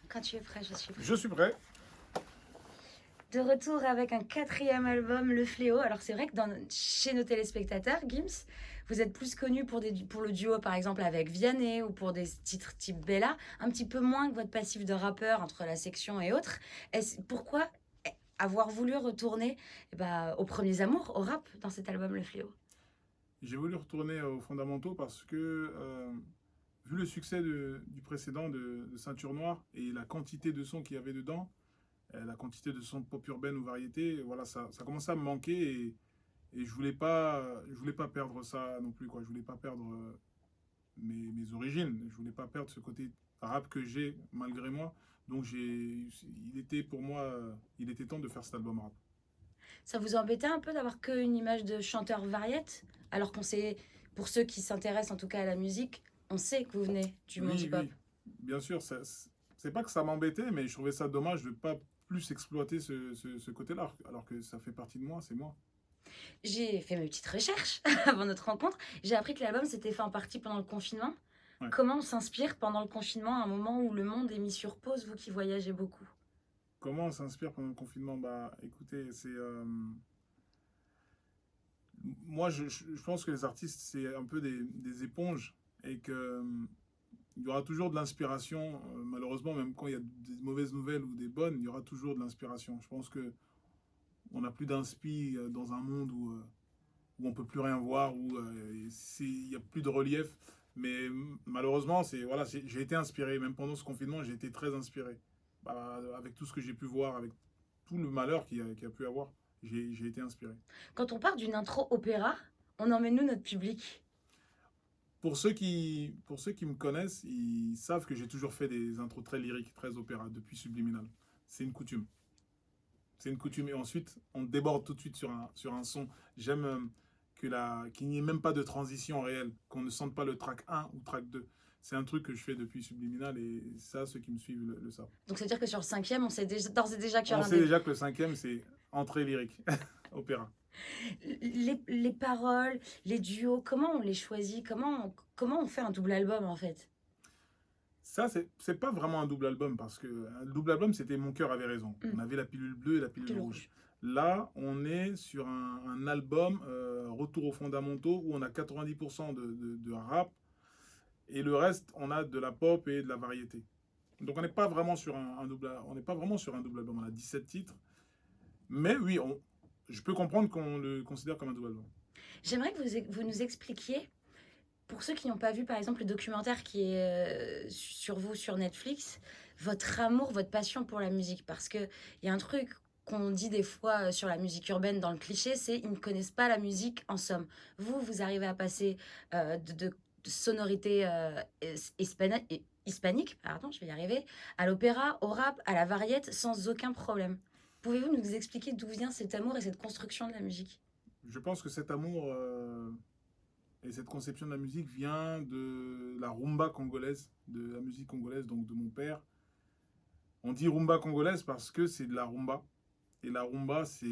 Quand tu es prêt, je suis prêt. Je suis prêt. De retour avec un 4e album, Le Fléau. Alors c'est vrai que chez nos téléspectateurs, Gims, vous êtes plus connu pour le duo par exemple avec Vianney ou pour des titres type Bella, un petit peu moins que votre passif de rappeur entre La Section et autres. Pourquoi avoir voulu retourner aux premiers amours, au rap, dans cet album Le Fléau? J'ai voulu retourner aux fondamentaux parce que, vu le succès du précédent de Ceinture Noire et la quantité de sons qu'il y avait dedans, la quantité de sons de pop urbaine ou variété, voilà, ça commençait à me manquer et je voulais pas perdre ça non plus, quoi. Je voulais pas perdre mes origines. Je voulais pas perdre ce côté rap que j'ai malgré moi. Donc il était pour moi, il était temps de faire cet album rap. Ça vous embêtait un peu d'avoir qu'une image de chanteur variette, alors qu'on sait, pour ceux qui s'intéressent en tout cas à la musique, on sait que vous venez du monde Oui, hip-hop. oui, bien sûr. C'est pas que ça m'embêtait, mais je trouvais ça dommage de pas plus exploiter ce côté-là, alors que ça fait partie de moi, c'est moi. J'ai fait mes petites recherches avant notre rencontre. J'ai appris que l'album s'était fait en partie pendant le confinement. Ouais. Comment on s'inspire pendant le confinement, à un moment où le monde est mis sur pause, vous qui voyagez beaucoup? Comment on s'inspire pendant le confinement? Bah, écoutez, moi, je pense que les artistes, c'est un peu des éponges et que il y aura toujours de l'inspiration. Malheureusement, même quand il y a des mauvaises nouvelles ou des bonnes, il y aura toujours de l'inspiration. Je pense que on n'a plus d'inspi dans un monde où on peut plus rien voir, où il n'y a plus de relief. Mais malheureusement, voilà, j'ai été inspiré. Même pendant ce confinement, j'ai été très inspiré. Bah, avec tout ce que j'ai pu voir, avec tout le malheur qu'il y a pu avoir, j'ai été inspiré. Quand on part d'une intro opéra, on emmène nous notre public. Pour ceux qui me connaissent, ils savent que j'ai toujours fait des intros très lyriques, très opéra, depuis Subliminal. C'est une coutume. C'est une coutume. Et ensuite, on déborde tout de suite sur un son. J'aime qu'il n'y ait même pas de transition réelle, qu'on ne sente pas le track 1 ou track 2. C'est un truc que je fais depuis Subliminal et ça, ceux qui me suivent le savent. Donc c'est-à-dire que sur le 5e, on sait d'ores et déjà qu'il y On aura sait déjà que le 5e, c'est entrée lyrique, opéra. les paroles, les duos, comment on les choisit? Comment on fait un double album en fait? Ça, c'est pas vraiment un double album parce que un double album, c'était Mon cœur avait raison. On avait la pilule bleue et la pilule rouge. Là, on est sur un album Retour aux fondamentaux où on a 90% de rap et le reste, on a de la pop et de la variété. Donc on n'est pas vraiment sur on n'est pas vraiment sur un double album. On a 17 titres, mais oui, je peux comprendre qu'on le considère comme un double album. J'aimerais que vous nous expliquiez, pour ceux qui n'ont pas vu par exemple le documentaire qui est sur vous sur Netflix, votre amour, votre passion pour la musique. Parce qu'il y a un truc qu'on dit des fois sur la musique urbaine dans le cliché, c'est ils ne connaissent pas la musique en somme. Vous arrivez à passer de sonorités hispaniques, pardon, je vais y arriver, à l'opéra, au rap, à la variette, sans aucun problème. Pouvez-vous nous expliquer d'où vient cet amour et cette construction de la musique? Je pense que cet amour et cette conception de la musique vient de la rumba congolaise, de la musique congolaise, donc de mon père. On dit rumba congolaise parce que c'est de la rumba. Et la rumba, c'est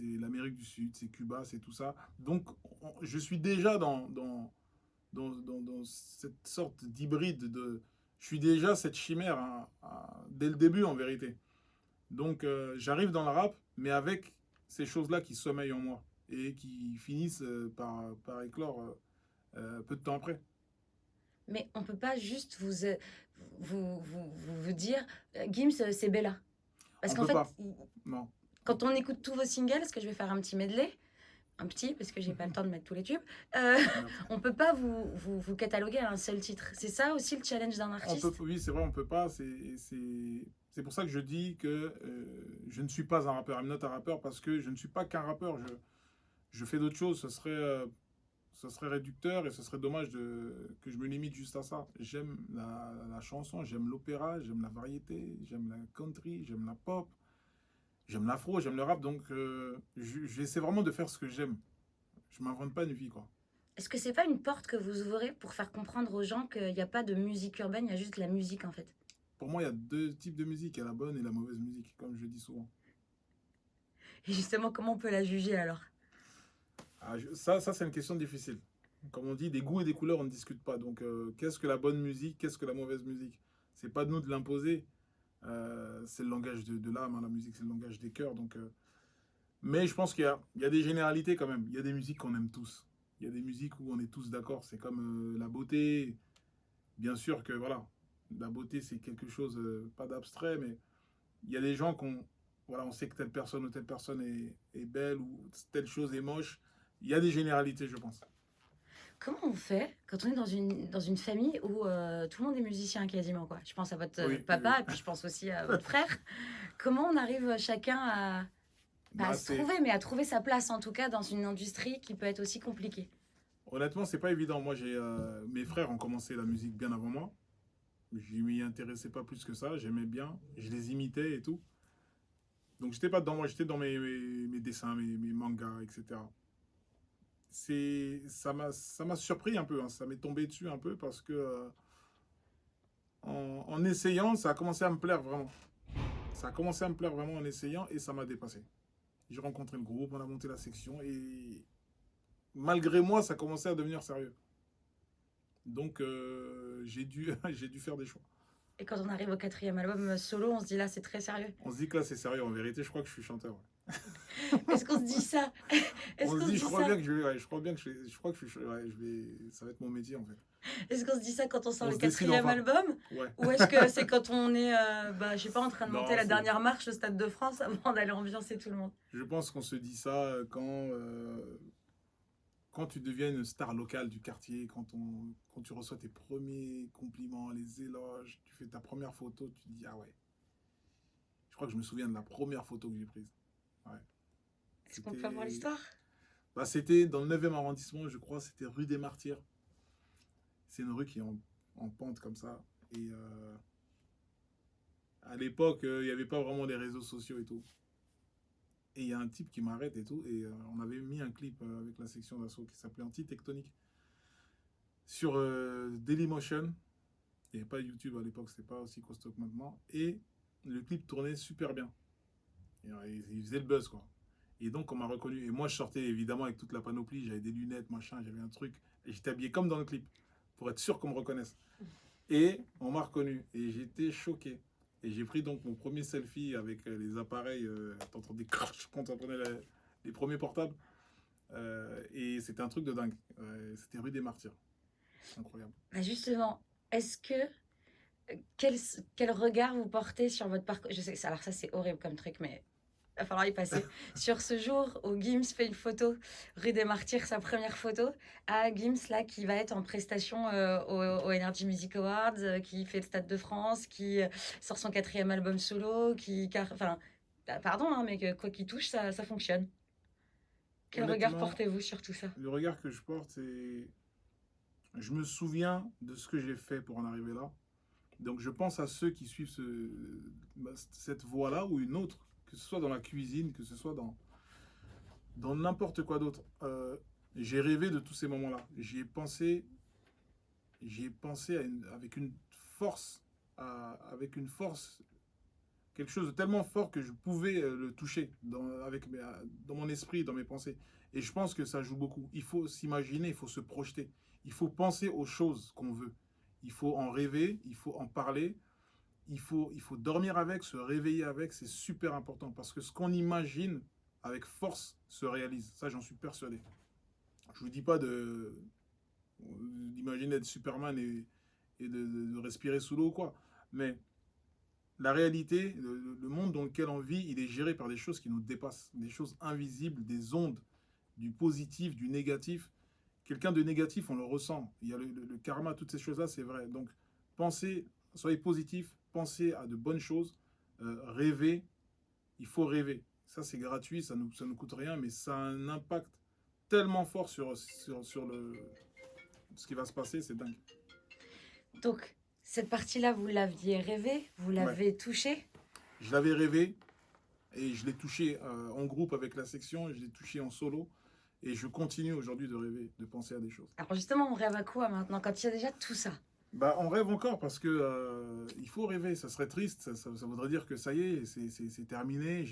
l'Amérique du Sud, c'est Cuba, c'est tout ça. Donc, je suis déjà dans cette sorte d'hybride. Je suis déjà cette chimère dès le début, en vérité. Donc, j'arrive dans le rap, mais avec ces choses-là qui sommeillent en moi et qui finissent par éclore peu de temps après. Mais on peut pas juste vous dire Gims, c'est Bella. Parce On qu'en peut fait, pas. Non. quand on écoute tous vos singles, parce que je vais faire un petit medley, un petit, parce que j'ai pas le temps de mettre tous les tubes, on peut pas vous cataloguer à un seul titre. C'est ça aussi le challenge d'un artiste. Oui, c'est vrai, on peut pas. C'est pour ça que je dis que je ne suis pas un rappeur. I'm not un rappeur parce que je ne suis pas qu'un rappeur. Je fais d'autres choses. Ce serait réducteur et ce serait dommage que je me limite juste à ça. J'aime la chanson, j'aime l'opéra, j'aime la variété, j'aime la country, j'aime la pop, j'aime l'afro, j'aime le rap. Donc, j'essaie vraiment de faire ce que j'aime. Je m'invente pas une vie, quoi. Est-ce que c'est pas une porte que vous ouvrez pour faire comprendre aux gens qu'il n'y a pas de musique urbaine, il y a juste la musique en fait? Pour moi, il y a deux types de musique. Il y a la bonne et la mauvaise musique, comme je dis souvent. Et justement, comment on peut la juger alors? Ça c'est une question difficile. Comme on dit, des goûts et des couleurs, on ne discute pas. Donc, qu'est-ce que la bonne musique, qu'est-ce que la mauvaise musique? C'est pas de nous de l'imposer. C'est le langage de l'âme, hein, la musique, c'est le langage des cœurs. Donc, mais je pense qu'il y a des généralités quand même. Il y a des musiques qu'on aime tous. Il y a des musiques où on est tous d'accord. C'est comme la beauté. Bien sûr que voilà, la beauté c'est quelque chose, pas d'abstrait, mais il y a des gens qu'on, voilà, on sait que telle personne ou telle personne est belle ou telle chose est moche. Il y a des généralités, je pense. Comment on fait quand on est dans une famille où tout le monde est musicien quasiment, quoi? Je pense à votre Oui, oui, papa oui. et puis je pense aussi à votre frère. Comment on arrive chacun à, pas à Bah, se trouver, mais à trouver sa place en tout cas dans une industrie qui peut être aussi compliquée? honnêtement, c'est pas évident. Moi, mes frères ont commencé la musique bien avant moi. Je m'y intéressais pas plus que ça. J'aimais bien. Je les imitais et tout. Donc, j'étais pas dedans. Moi, j'étais dans mes dessins, mes mangas, etc. Ça m'a surpris un peu, hein. Ça m'est tombé dessus un peu parce que en essayant, ça a commencé à me plaire vraiment. Ça a commencé à me plaire vraiment en essayant et ça m'a dépassé. J'ai rencontré le groupe, on a monté la section et malgré moi, ça commençait à devenir sérieux. Donc j'ai dû faire des choix. Et quand on arrive au quatrième album solo, on se dit là, c'est très sérieux. On se dit que là, c'est sérieux. En vérité, je crois que je suis chanteur. Ouais. Est-ce qu'on se dit ça? Est-ce On se qu'on se dit, dit je crois ça? bien que je vais, ouais, je crois bien que je crois que je vais, ça va être mon métier en fait. Est-ce qu'on se dit ça quand on sort On le se décide quatrième enfin. album? Ouais. Ou est-ce que c'est quand on est, bah, je sais pas, en train de monter Non, la dernière marche au Stade de France avant d'aller ambiancer tout le monde? je pense qu'on se dit ça quand tu deviens une star locale du quartier, quand tu reçois tes premiers compliments, les éloges, tu fais ta première photo, tu te dis, ah ouais. Je crois que je me souviens de la première photo que j'ai prise. Ouais. Est-ce qu'on peut avoir C'était l'histoire? bah, c'était dans le 9e arrondissement, je crois, c'était rue des Martyrs. C'est une rue qui est en pente comme ça. Et à l'époque, il n'y avait pas vraiment les réseaux sociaux et tout. Et il y a un type qui m'arrête et tout. Et on avait mis un clip avec la section d'assaut qui s'appelait Anti-Tectonique sur Dailymotion. Il n'y avait pas YouTube à l'époque, c'était pas aussi costaud que maintenant. Et le clip tournait super bien. Et, il faisait le buzz, quoi. Et donc, on m'a reconnu. Et moi, je sortais évidemment avec toute la panoplie. J'avais des lunettes, machin, j'avais un truc. Et j'étais habillé comme dans le clip pour être sûr qu'on me reconnaisse. Et on m'a reconnu. Et j'étais choqué. Et j'ai pris donc mon premier selfie avec les appareils. T'entendais crash quand on prenait les premiers portables. Et c'était un truc de dingue. C'était rue des Martyrs. Incroyable. Bah justement, est-ce que quel regard vous portez sur votre parcours? Je sais que alors ça c'est horrible comme truc, mais il va falloir y passer. Sur ce jour où Gims fait une photo, rue des Martyrs, sa première photo, à Gims là qui va être en prestation au Energy Music Awards, qui fait le Stade de France, qui sort son quatrième album solo, enfin, pardon, hein, mais que quoi qu'il touche, ça fonctionne. Quel regard Honnêtement, portez-vous sur tout ça? le regard que je porte, c'est. Je me souviens de ce que j'ai fait pour en arriver là. Donc je pense à ceux qui suivent cette voie-là ou une autre, que ce soit dans la cuisine, que ce soit dans n'importe quoi d'autre. J'ai rêvé de tous ces moments-là. J'y ai pensé avec une force, avec une force, quelque chose de tellement fort que je pouvais le toucher dans mon esprit, dans mes pensées. Et je pense que ça joue beaucoup. Il faut s'imaginer, il faut se projeter. Il faut penser aux choses qu'on veut. Il faut en rêver, il faut en parler, il faut dormir avec, se réveiller avec, c'est super important parce que ce qu'on imagine avec force se réalise. Ça, j'en suis persuadé. Je vous dis pas d'imaginer être Superman et de respirer sous l'eau, quoi. Mais la réalité, le monde dans lequel on vit, il est géré par des choses qui nous dépassent, des choses invisibles, des ondes, du positif, du négatif. Quelqu'un de négatif, on le ressent. Il y a le karma, toutes ces choses-là, c'est vrai. Donc, pensez, soyez positif, pensez à de bonnes choses, rêvez, il faut rêver. Ça, c'est gratuit, ça nous coûte rien, mais ça a un impact tellement fort sur ce qui va se passer, c'est dingue. Donc, cette partie-là, vous l'aviez rêvée, vous Ouais. l'avez touchée. Je l'avais rêvé et je l'ai touché en groupe avec la section, je l'ai touché en solo et je continue aujourd'hui de rêver, de penser à des choses. Alors justement, on rêve à quoi maintenant quand il y a déjà tout ça? Bah, on rêve encore parce que il faut rêver. Ça serait triste. Ça voudrait dire que ça y est, c'est terminé.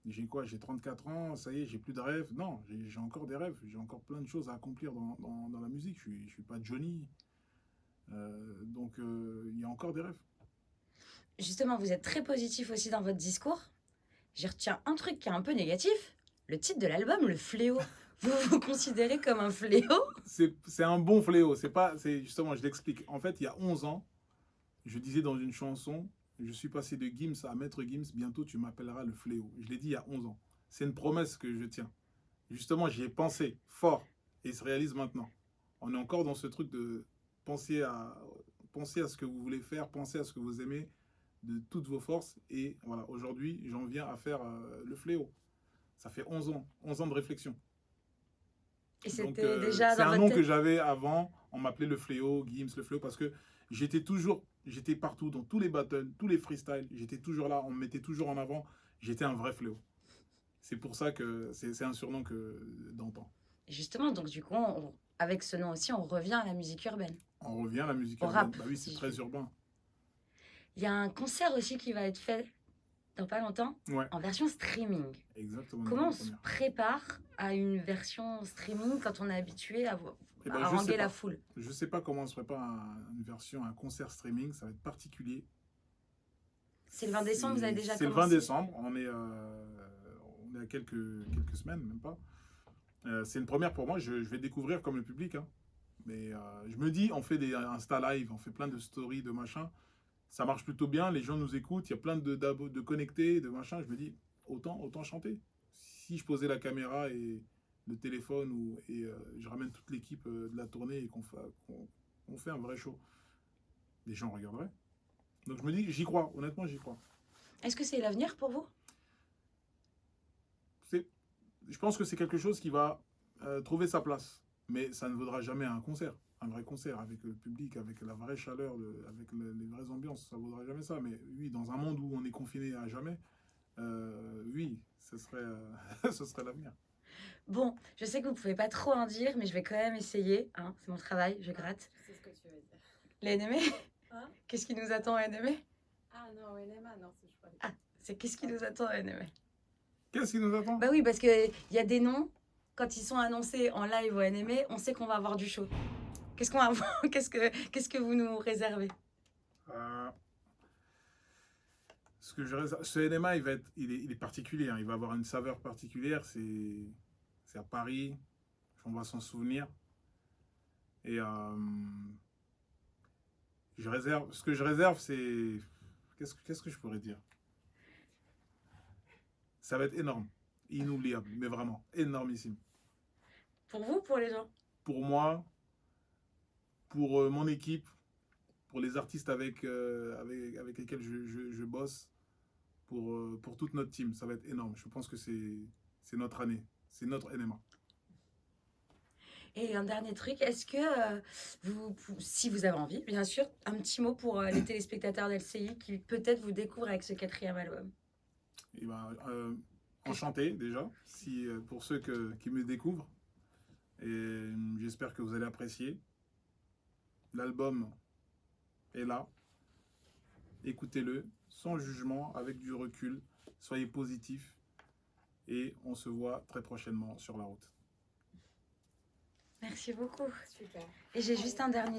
J'ai quoi? J'ai 34 ans, ça y est, j'ai plus de rêves. Non, j'ai encore des rêves. J'ai encore plein de choses à accomplir dans la musique. Je suis pas Johnny. Donc, il y a encore des rêves. Justement, vous êtes très positif aussi dans votre discours. J'y retiens un truc qui est un peu négatif. Le titre de l'album, Le Fléau. Vous vous considérez comme un fléau? C'est un bon fléau. C'est pas, c'est justement, je l'explique. En fait, il y a 11 ans, je disais dans une chanson, je suis passé de Gims à Maître Gims, bientôt tu m'appelleras le fléau. Je l'ai dit il y a 11 ans. C'est une promesse que je tiens. Justement, j'y ai pensé fort et il se réalise maintenant. On est encore dans ce truc de penser à, penser à ce que vous voulez faire, penser à ce que vous aimez de toutes vos forces. Et voilà, aujourd'hui, j'en viens à faire le fléau. Ça fait 11 ans de réflexion. Et Donc, c'était déjà c'est dans un votre nom que tête? j'avais avant. On m'appelait le fléau, Gims, le fléau, parce que j'étais partout, dans tous les battles, tous les freestyles. J'étais toujours là, on me mettait toujours en avant. J'étais un vrai fléau. C'est pour ça que c'est un surnom que d'antan. Et justement, donc du coup, avec ce nom aussi, on revient à la musique urbaine, On revient à la musique au urbaine. rap, Bah oui, c'est si je très puis dire. urbain. Il y a un concert aussi qui va être fait dans pas longtemps, Ouais, en version streaming. exactement, une Comment on se avant-première. prépare à une version streaming quand on est habitué Eh ben, à je sais haranguer la pas. foule? Je sais pas comment on se prépare à une version, un concert streaming. Ça va être particulier. C'est le 20 décembre, vous avez déjà C'est le 20 commencé? décembre. On est à quelques semaines, même pas. C'est une première pour moi. Je vais découvrir comme le public, hein. Mais je me dis, on fait des Insta Live, on fait plein de stories, de machin. Ça marche plutôt bien. Les gens nous écoutent. Il y a plein de connectés, de machin. Je me dis, autant chanter. Si je posais la caméra et le téléphone et je ramène toute l'équipe de la tournée et qu'on fait un vrai show, les gens regarderaient. Donc je me dis, j'y crois. Honnêtement, j'y crois. Est-ce que c'est l'avenir pour vous? C'est, je pense que c'est quelque chose qui va trouver sa place. Mais ça ne vaudra jamais un concert. Un vrai concert avec le public, avec la vraie chaleur, avec les vraies ambiances. Ça ne vaudra jamais ça. Mais oui, dans un monde où on est confiné à jamais, oui, ce serait l'avenir. Bon, je sais que vous pouvez pas trop en dire, mais je vais quand même essayer, hein, c'est mon travail, je gratte. Je sais ce que tu veux dire. Les NME? Hein? Qu'est-ce qui nous attend à NME? Ah non, NMA, non, c'est je crois. Ah, c'est qu'est-ce qui nous attend à NME? Qu'est-ce qui nous attend? Bah oui, parce qu'il y a des noms, quand ils sont annoncés en live au NME, on sait qu'on va avoir du show. Qu'est-ce qu'on va avoir? Qu'est-ce que vous nous réservez? Euh, ce NMA, il est particulier, hein. Il va avoir une saveur particulière. C'est à Paris. On va s'en souvenir. Et ce que je réserve, c'est. Qu'est-ce que je pourrais dire? Ça va être énorme. Inoubliable. Mais vraiment, énormissime. Pour vous, pour les gens? Pour moi, pour mon équipe, pour les artistes avec lesquels je bosse, pour toute notre team. Ça va être énorme. Je pense que c'est notre année. C'est notre NMA. Et un dernier truc, est-ce que si vous avez envie, bien sûr, un petit mot pour les téléspectateurs d'LCI qui peut-être vous découvrent avec ce quatrième album? Et ben, enchanté déjà, si, pour ceux qui me découvrent. Et j'espère que vous allez apprécier. L'album est là. Écoutez-le sans jugement, avec du recul. Soyez positifs. Et on se voit très prochainement sur la route. Merci beaucoup. Super. Et j'ai juste un dernier